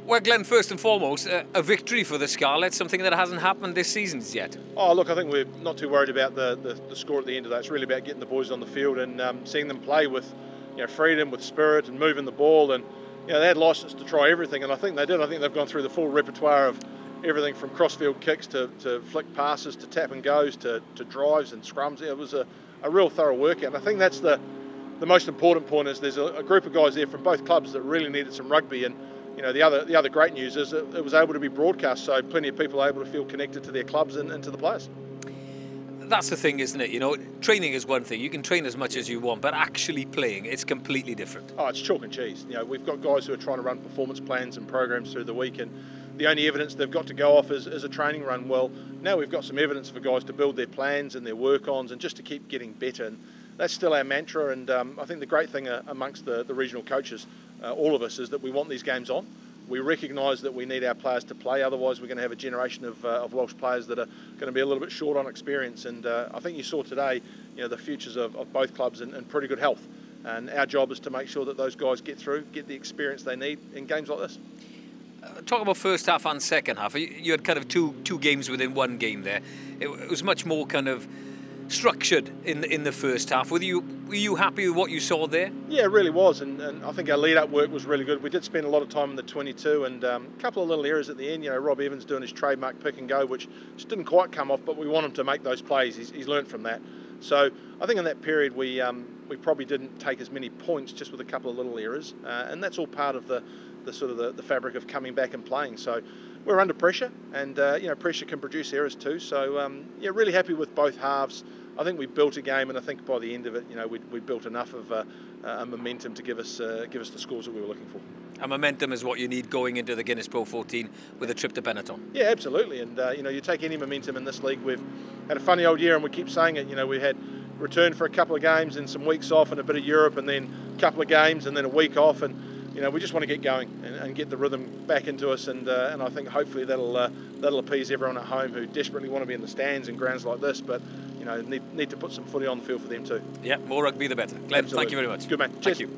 Well, Glenn, first and foremost, a victory for the Scarlets, something that hasn't happened this season yet. Oh, look, I think we're not too worried about the score at the end of that. It's really about getting the boys on the field and seeing them play with freedom, with spirit and moving the ball. And they had licence to try everything, and I think they did. I think they've gone through the full repertoire of everything from crossfield kicks to flick passes to tap and goes to drives and scrums. It was a real thorough workout. And I think that's the most important point is there's a group of guys there from both clubs that really needed some rugby. And the other great news is that it was able to be broadcast, so plenty of people are able to feel connected to their clubs and to the players. That's the thing, isn't it? Training is one thing. You can train as much as you want, but actually playing, it's completely different. Oh, it's chalk and cheese. We've got guys who are trying to run performance plans and programs through the week, and the only evidence they've got to go off is a training run. Well, now we've got some evidence for guys to build their plans and their work-ons and just to keep getting better. And that's still our mantra, and I think the great thing amongst the regional coaches, all of us, is that we want these games on. We recognise that we need our players to play, otherwise we're going to have a generation of Welsh players that are going to be a little bit short on experience. And I think you saw today the futures of both clubs in pretty good health. And our job is to make sure that those guys get through, get the experience they need in games like this. Talk about first half and second half. You had kind of two games within one game there. It was much more kind of structured in the first half. Were you happy with what you saw there? Yeah, it really was, and I think our lead-up work was really good. We did spend a lot of time in the 22, and a couple of little errors at the end. Rob Evans doing his trademark pick and go, which just didn't quite come off, but we want him to make those plays. He's learned from that. So I think in that period we probably didn't take as many points, just with a couple of little errors, and that's all part of the fabric of coming back and playing. So we're under pressure, and pressure can produce errors too. So really happy with both halves. I think we built a game, and I think by the end of it, we built enough of a momentum to give us the scores that we were looking for. And momentum is what you need going into the Guinness Pro 14 with a trip to Benetton. Yeah, absolutely. And you take any momentum in this league. We've had a funny old year, and we keep saying it. We had returned for a couple of games and some weeks off, and a bit of Europe, and then a couple of games, and then a week off, and we just want to get going and get the rhythm back into us, and I think hopefully that'll appease everyone at home who desperately want to be in the stands in grounds like this, but need to put some footy on the field for them too. Yeah, more rugby the better. Glenn, Absolutely. Thank you very much. Good man. Cheers. Thank you.